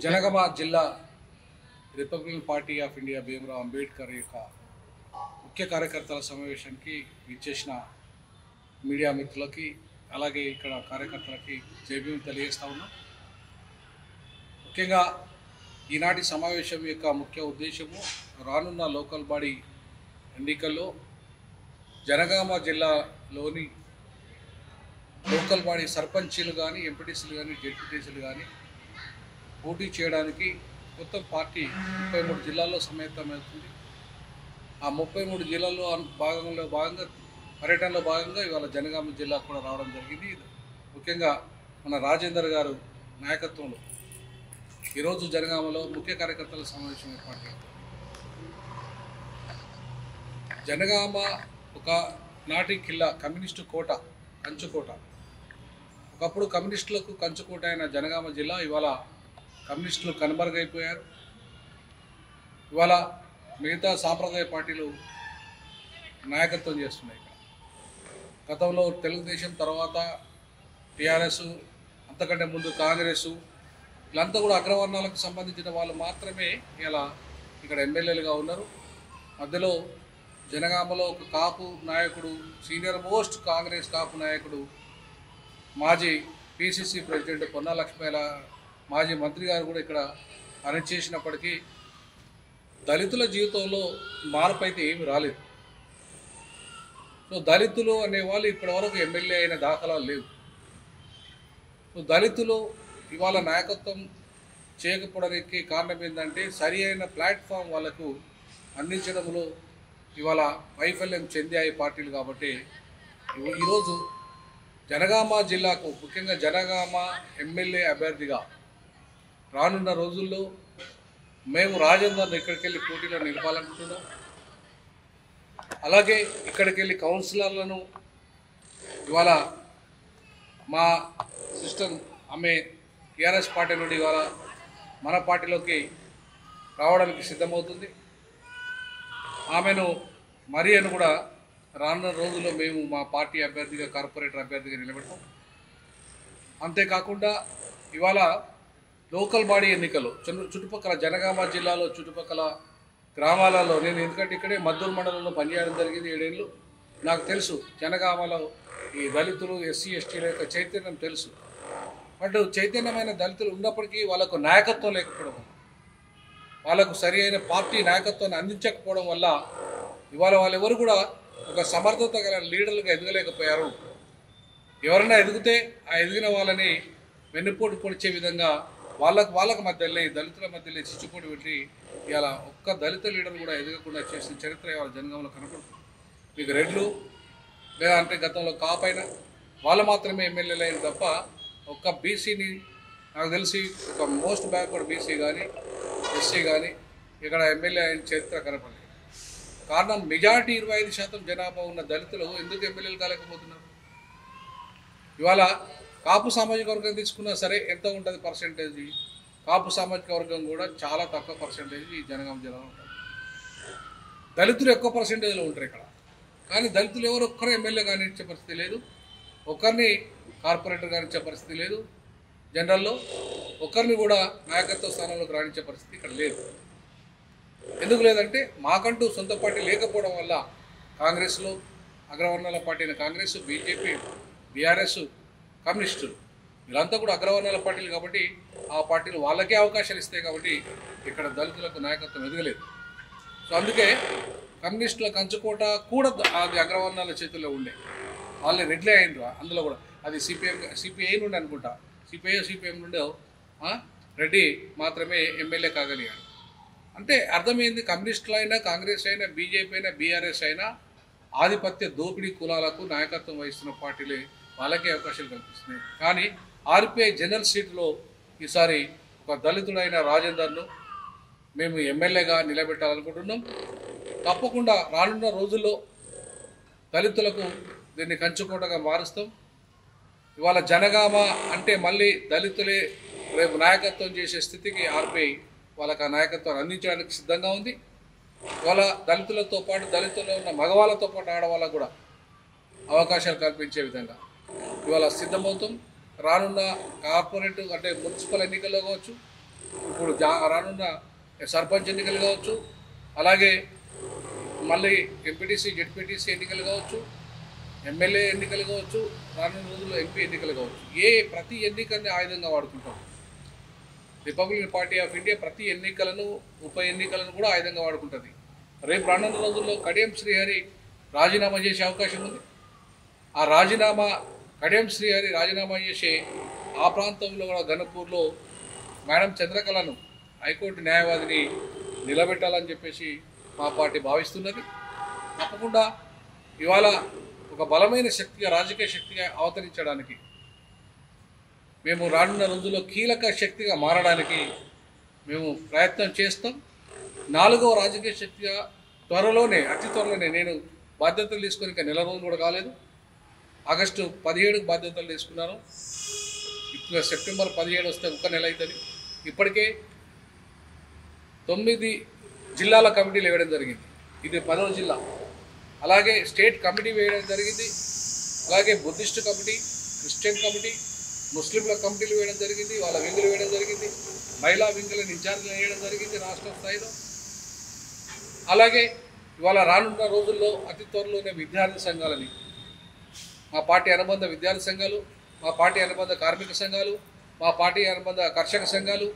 జనగామ జిల్లా Republican party of India Bhimrao Ambedkar యొక్క ముఖ్య కార్యకర్తల సమావేశానికి విచ్చేసిన మీడియా మిత్రులకి అలాగే ఇక్కడ కార్యకర్తలకి జైభీం తెలియజేస్తా ఉన్నాం. ముఖ్యంగా ఈనాటి సమావేశం యొక్క ముఖ్య ఉద్దేశము రానున్న లోకల్ బాడీ ఎన్నికల్లో జనగామ జిల్లాలోని లోకల్ బాడీ సర్పంచీలు కానీ ఎంపీటీసీలు కానీ జెడ్పీటీసీలు కానీ పోటీ చేయడానికి మొత్తం పార్టీ 33 జిల్లాల్లో సమేతమవుతుంది. ఆ 33 జిల్లాల్లో భాగంగా పర్యటనలో భాగంగా ఇవాళ జనగామ జిల్లా కూడా రావడం జరిగింది. ముఖ్యంగా మన రాజేందర్ గారు నాయకత్వంలో ఈరోజు జనగామలో ముఖ్య కార్యకర్తల సమావేశం ఏర్పాటు చేశారు. జనగామ ఒక నాటి కిల్లా, కమ్యూనిస్టు కోట, కంచుకోట. ఒకప్పుడు కమ్యూనిస్టులకు కంచుకోట అయిన జనగామ జిల్లా ఇవాళ కమ్యూనిస్టులు కనుమరుగైపోయారు. ఇవాళ మిగతా సాంప్రదాయ పార్టీలు నాయకత్వం చేస్తున్నాయి. గతంలో తెలుగుదేశం, తర్వాత టీఆర్ఎస్, అంతకంటే ముందు కాంగ్రెస్, వీళ్ళంతా కూడా అగ్రవర్ణాలకు సంబంధించిన వాళ్ళు మాత్రమే ఇలా ఇక్కడ ఎమ్మెల్యేలుగా ఉన్నారు. మధ్యలో జనగామలో ఒక కాపు నాయకుడు, సీనియర్ మోస్ట్ కాంగ్రెస్ కాపు నాయకుడు, మాజీ పిసిసి ప్రెసిడెంట్ పొన్నా లక్ష్మీల, మాజీ మంత్రి గారు కూడా ఇక్కడ పనిచేసినప్పటికీ దళితుల జీవితంలో మార్పు అయితే ఏమి రాలేదు. సో దళితులు అనేవాళ్ళు ఇప్పటివరకు ఎమ్మెల్యే అయిన దాఖలాలు లేవు. సో దళితులు ఇవాళ నాయకత్వం చేయకపోవడానికి కారణం ఏంటంటే సరి అయిన ప్లాట్ఫామ్ వాళ్ళకు అందించడంలో ఇవాళ వైఫల్యం చెందాయి పార్టీలు. కాబట్టి ఈరోజు జనగామ జిల్లాకు, ముఖ్యంగా జనగామ ఎమ్మెల్యే అభ్యర్థిగా రానున్న రోజుల్లో మేము రాజేందర్ను ఇక్కడికి వెళ్ళి పోటీలో నిలపాలనుకుంటున్నాం. అలాగే ఇక్కడికి వెళ్ళి కౌన్సిలర్లను ఇవాళ మా సిస్టర్ ఆమె టీఆర్ఎస్ పార్టీ నుండి ఇవాళ మన పార్టీలోకి రావడానికి సిద్ధమవుతుంది. ఆమెను మరియను కూడా రానున్న రోజుల్లో మేము మా పార్టీ అభ్యర్థిగా, కార్పొరేటర్ అభ్యర్థిగా నిలబెడతాం. అంతేకాకుండా ఇవాళ లోకల్ బాడీ ఎన్నికలు చుట్టుపక్కల జనగామ జిల్లాలో చుట్టుపక్కల గ్రామాలలో, నేను ఎందుకంటే ఇక్కడే మద్దూరు మండలంలో పనిచేయడం జరిగింది 7 ఏళ్ళు. నాకు తెలుసు జనగామలో ఈ దళితులు, ఎస్సీ ఎస్టీల యొక్క చైతన్యం తెలుసు. బట్ చైతన్యమైన దళితులు ఉన్నప్పటికీ వాళ్ళకు నాయకత్వం లేకపోవడం, వాళ్ళకు సరి అయిన పార్టీ నాయకత్వాన్ని అందించకపోవడం వల్ల ఇవాళ వాళ్ళెవరు కూడా ఒక సమర్థత గల లీడర్లుగా ఎదగలేకపోయారు. ఎవరైనా ఎదిగితే ఆ ఎదిగిన వాళ్ళని వెన్నుపోటు పొడిచే విధంగా వాళ్ళకు మధ్యలో, దళితుల మధ్యలో చిచ్చుపోటు పెట్టి ఇవాళ ఒక్క దళిత లీడర్ కూడా ఎదగకుండా చేసిన చరిత్ర ఇవాళ జనగామలో కనపడుతుంది. మీకు రెడ్లు లేదా అంటే గతంలో కాపైన వాళ్ళు మాత్రమే ఎమ్మెల్యేలు అయిన తప్ప ఒక్క బీసీని, నాకు తెలిసి ఒక మోస్ట్ బ్యాక్వర్డ్ బీసీ కానీ ఎస్సీ కానీ ఇక్కడ ఎమ్మెల్యే అయిన చరిత్ర కనపడలేదు. కారణం మెజారిటీ 25% జనాభా ఉన్న దళితులు ఎందుకు ఎమ్మెల్యేలు కాలేకపోతున్నారు? ఇవాళ కాపు సామాజిక వర్గం తీసుకున్నా సరే ఎంత ఉంటుంది పర్సెంటేజ్? కాపు సామాజిక వర్గం కూడా చాలా తక్కువ పర్సెంటేజ్ ఈ జనగామ జిల్లాలో ఉంటుంది. దళితులు ఎక్కువ పర్సెంటేజ్లో ఉంటారు ఇక్కడ. కానీ దళితులు ఎవరు ఒక్కరు ఎమ్మెల్యే కానిచ్చే పరిస్థితి లేదు, ఒక్కరిని కార్పొరేటర్ కానిచ్చే పరిస్థితి లేదు, జనరల్లో ఒక్కరిని కూడా నాయకత్వ స్థానంలోకి రాణించే పరిస్థితి ఇక్కడ లేదు. ఎందుకు లేదంటే మాకంటూ సొంత పార్టీ లేకపోవడం వల్ల కాంగ్రెస్లో అగ్రవర్ణాల పార్టీ అయిన కాంగ్రెస్, బీజేపీ, బీఆర్ఎస్, కమ్యూనిస్టులు వీళ్ళంతా కూడా అగ్రవర్ణాల పార్టీలు కాబట్టి ఆ పార్టీలు వాళ్ళకే అవకాశాలు ఇస్తాయి. కాబట్టి ఇక్కడ దళితులకు నాయకత్వం ఎదగలేదు. సో అందుకే కమ్యూనిస్టుల కంచుకోట కూడా అది అగ్రవర్ణాల చేతుల్లో ఉండే, వాళ్ళే రెడ్లే అయినరు. అందులో కూడా అది సిపిఐ నుండి అనుకుంటా, సిపిఎం నుండి రెడ్డి మాత్రమే ఎమ్మెల్యే కాగలిగాడు. అంటే అర్థమైంది, కమ్యూనిస్టులు అయినా, కాంగ్రెస్ అయినా, బీజేపీ అయినా, బీఆర్ఎస్ అయినా ఆధిపత్య దోపిడీ కులాలకు నాయకత్వం వహిస్తున్న పార్టీలే వాళ్ళకే అవకాశాలు కల్పిస్తున్నాయి. కానీ ఆర్పిఐ జనరల్ సీట్లో ఈసారి ఒక దళితుడైన రాజేందర్ను మేము ఎమ్మెల్యేగా నిలబెట్టాలనుకుంటున్నాం. తప్పకుండా రానున్న రోజుల్లో దళితులకు దీన్ని కంచుకోటగా మారుస్తాం. ఇవాళ జనగామ అంటే మళ్ళీ దళితులే రేపు నాయకత్వం చేసే స్థితికి ఆర్పిఐ వాళ్ళకి ఆ నాయకత్వాన్ని అందించడానికి సిద్ధంగా ఉంది. ఇవాళ దళితులతో పాటు దళితుల్లో ఉన్న మగవాళ్ళతో పాటు ఆడవాళ్ళకు కూడా అవకాశాలు కల్పించే విధంగా ఇవాళ సిద్ధమవుతాం. రానున్న కార్పొరేట్ అంటే మున్సిపల్ ఎన్నికల్లో కావచ్చు, ఇప్పుడు రానున్న సర్పంచ్ ఎన్నికలు కావచ్చు, అలాగే మళ్ళీ ఎంపీటీసీ జెడ్పీటీసీ ఎన్నికలు కావచ్చు, ఎమ్మెల్యే ఎన్నికలు కావచ్చు, రానున్న రోజుల్లో ఎంపీ ఎన్నికలు కావచ్చు. ప్రతి ఎన్నికల్ని ఆయుధంగా వాడుకుంటాం. రిపబ్లికన్ పార్టీ ఆఫ్ ఇండియా ప్రతి ఎన్నికలను ఉప ఎన్నికలను కూడా ఆయుధంగా వాడుకుంటుంది. రేపు రానున్న రోజుల్లో కడియం శ్రీహరి రాజీనామా చేసే అవకాశం ఉంది. ఆ కడియం శ్రీహరి రాజీనామా చేసే ఆ ప్రాంతంలో కూడా గణపూర్లో మేడం చంద్రకళను హైకోర్టు న్యాయవాదిని నిలబెట్టాలని చెప్పేసి మా పార్టీ భావిస్తున్నది. తప్పకుండా ఇవాళ ఒక బలమైన శక్తిగా, రాజకీయ శక్తిగా అవతరించడానికి, మేము రానున్న రోజుల్లో కీలక శక్తిగా మారడానికి మేము ప్రయత్నం చేస్తాం. 4వ రాజకీయ శక్తిగా అతి త్వరలోనే నేను బాధ్యతలు తీసుకొని ఇంకా నెల రోజులు కూడా కాలేదు. ఆగస్టు 17కు బాధ్యతలు తీసుకున్నాను. ఇప్పుడు సెప్టెంబర్ 17 వస్తే ఒక నెల అవుతుంది. ఇప్పటికే 9 జిల్లాల కమిటీలు వేయడం జరిగింది. ఇది 10వ జిల్లా. అలాగే స్టేట్ కమిటీ వేయడం జరిగింది. అలాగే బుద్ధిస్ట్ కమిటీ, క్రిస్టియన్ కమిటీ, ముస్లింల కమిటీలు వేయడం జరిగింది. వాళ్ళ వింగులు వేయడం జరిగింది. మహిళా వింగులను ఇన్ఛార్జ్లు వేయడం జరిగింది రాష్ట్ర స్థాయిలో. అలాగే ఇవాళ రానున్న రోజుల్లో అతి త్వరలోనే విద్యార్థి సంఘాలని, మా పార్టీ అనుబంధ విద్యార్థి సంఘాలు, మా పార్టీ అనుబంధ కార్మిక సంఘాలు, మా పార్టీ అనుబంధ కర్షక సంఘాలు,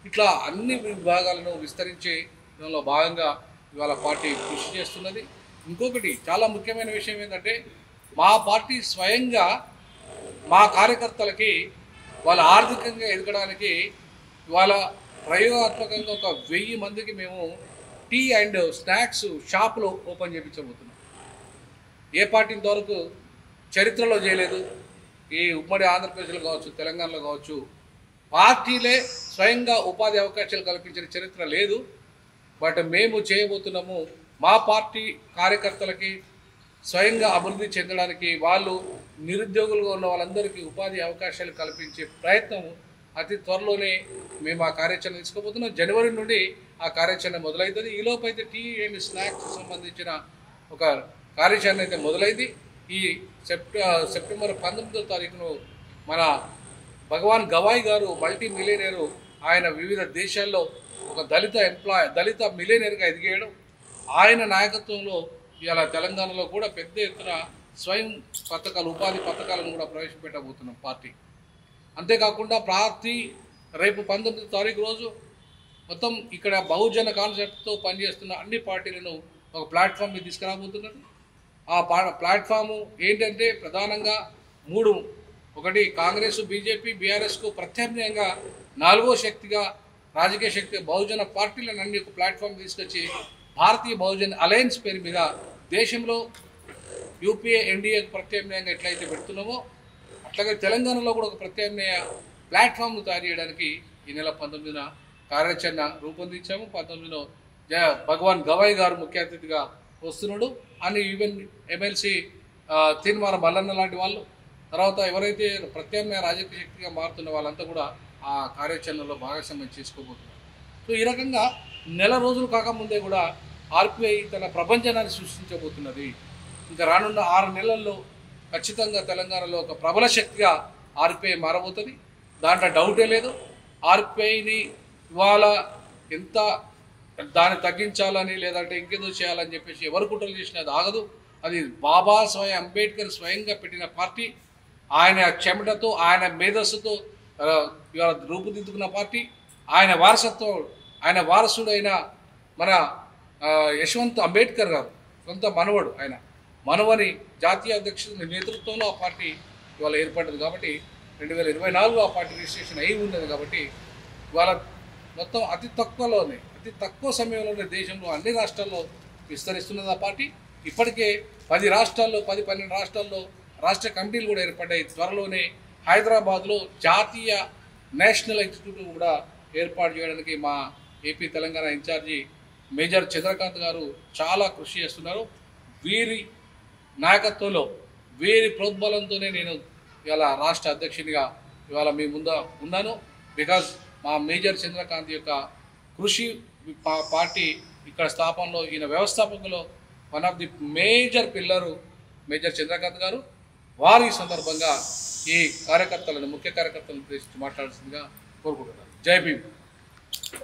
ఇట్లా అన్ని విభాగాలను విస్తరించే దానిలో భాగంగా ఇవాళ పార్టీ కృషి చేస్తున్నది. ఇంకొకటి చాలా ముఖ్యమైన విషయం ఏంటంటే, మా పార్టీ స్వయంగా మా కార్యకర్తలకి వాళ్ళ ఆర్థికంగా ఎదగడానికి ఇవాళ ప్రయోగాత్మకంగా ఒక 1000 మందికి మేము టీ అండ్ స్నాక్స్ షాపులు ఓపెన్ చేయించబోతున్నాం. ఏ పార్టీ ఇంతవరకు చరిత్రలో చేయలేదు. ఈ ఉమ్మడి ఆంధ్రప్రదేశ్లో కావచ్చు, తెలంగాణలో కావచ్చు, పార్టీలే స్వయంగా ఉపాధి అవకాశాలు కల్పించిన చరిత్ర లేదు. బట్ మేము చేయబోతున్నాము. మా పార్టీ కార్యకర్తలకి స్వయంగా అభివృద్ధి చెందడానికి, వాళ్ళు నిరుద్యోగులుగా ఉన్న వాళ్ళందరికీ ఉపాధి అవకాశాలు కల్పించే ప్రయత్నం అతి త్వరలోనే మేము ఆ కార్యాచరణ తీసుకోబోతున్నాం. జనవరి నుండి ఆ కార్యాచరణ మొదలవుతుంది. ఈలోపు అయితే టీ అండ్ స్నాక్స్ సంబంధించిన ఒక కార్యాచరణ అయితే మొదలైంది. ఈ సెప్టెంబర్ 19వ తారీఖును మన భగవాన్ గవాయ్ గారు మల్టీ మిలియనీరు, ఆయన వివిధ దేశాల్లో ఒక దళిత మిలియనీర్గా ఎదిగాడు. ఆయన నాయకత్వంలో ఇవాళ తెలంగాణలో కూడా పెద్ద ఎత్తున స్వయం పథకాలు, ఉపాధి పథకాలను కూడా ప్రవేశపెట్టబోతున్నాం పార్టీ. అంతేకాకుండా రేపు 19వ తారీఖు రోజు మొత్తం ఇక్కడ బహుజన కాన్సెప్ట్తో పనిచేస్తున్న అన్ని పార్టీలను ఒక ప్లాట్ఫామ్ మీద తీసుకురాబోతున్నది. ఆ ప్లాట్ఫాము ఏంటంటే ప్రధానంగా 3, ఒకటి కాంగ్రెస్, బీజేపీ, బీఆర్ఎస్కు ప్రత్యామ్నాయంగా 4వ శక్తిగా, రాజకీయ శక్తి బహుజన పార్టీలను అన్ని ఒక ప్లాట్ఫామ్ తీసుకొచ్చి భారతీయ బహుజన్ అలయన్స్ పేరు మీద దేశంలో యూపీఏ, ఎన్డీఏకు ప్రత్యామ్నాయంగా ఎట్లయితే పెడుతున్నామో అట్లాగే తెలంగాణలో కూడా ఒక ప్రత్యామ్నాయ ప్లాట్ఫామ్ను తయారు చేయడానికి ఈ నెల 19న కార్యాచరణ రూపొందించాము. 19లో భగవాన్ గవాయ్ గారు ముఖ్య అతిథిగా వస్తున్నాడు అని ఈవెన్ ఎమ్మెల్సీ తీన్మార మల్లన్న లాంటి వాళ్ళు, తర్వాత ఎవరైతే ప్రత్యామ్నాయ రాజకీయ శక్తిగా మారుతున్న వాళ్ళంతా కూడా ఆ కార్యాచరణలో భాగస్వామ్యం చేసుకోబోతున్నారు. సో ఈ రకంగా నెల రోజులు కాకముందే కూడా ఆర్పిఐ తన ప్రపంచాన్ని సృష్టించబోతున్నది. ఇంకా రానున్న 6 నెలల్లో ఖచ్చితంగా తెలంగాణలో ఒక ప్రబల శక్తిగా ఆర్పిఐ మారబోతుంది. దాంట్లో డౌటే లేదు. ఆర్పిఐని ఇవాళ ఎంత దాన్ని తగ్గించాలని లేదంటే ఇంకేదో చేయాలని చెప్పేసి ఎవరు కుట్రలు చేసినా అది ఆగదు. అది బాబా అంబేద్కర్ స్వయంగా పెట్టిన పార్టీ. ఆయన చెమటతో, ఆయన మేధస్సుతో ఇవాళ రూపుదిద్దుకున్న పార్టీ. ఆయన వారసుడైన మన యశ్వంత్ అంబేద్కర్ గారు సొంత మనవడు, ఆయన మనవని జాతీయ అధ్యక్షుడి నేతృత్వంలో ఆ పార్టీ ఇవాళ ఏర్పడ్డది. కాబట్టి 2024లో ఆ పార్టీ రిజిస్ట్రేషన్ అయి ఉన్నది. కాబట్టి ఇవాళ మొత్తం అతి తక్కువ సమయంలోనే దేశంలో అన్ని రాష్ట్రాల్లో విస్తరిస్తున్నది ఆ పార్టీ. ఇప్పటికే 10-12 రాష్ట్రాల్లో రాష్ట్ర కమిటీలు కూడా ఏర్పడ్డాయి. త్వరలోనే హైదరాబాద్లో జాతీయ నేషనల్ ఎగ్జిక్యూటివ్ కూడా ఏర్పాటు చేయడానికి మా AP Telangana in charge major Chandrakant గారు చాలా కృషి చేస్తున్నారు. వీరి నాయకత్వంలో, వీరి ప్రోద్బలంతోనే నేను ఇవాళ రాష్ట్ర అధ్యక్షునిగా ఇవాళ మీ ముందు ఉన్నాను. బికాజ్ మా మేజర్ చంద్రకాంత్ యొక్క కృషి, పార్టీ ఇక్కడ స్థాపనలో, ఈయన వ్యవస్థాపకులో one of the major pillar major Chandrakant గారు. వారు ఈ సందర్భంగా ఈ కార్యకర్తలను, ముఖ్య కార్యకర్తలను ఉద్దేశించి మాట్లాడాల్సిందిగా కోరుకుంటున్నారు. జై భీమ్.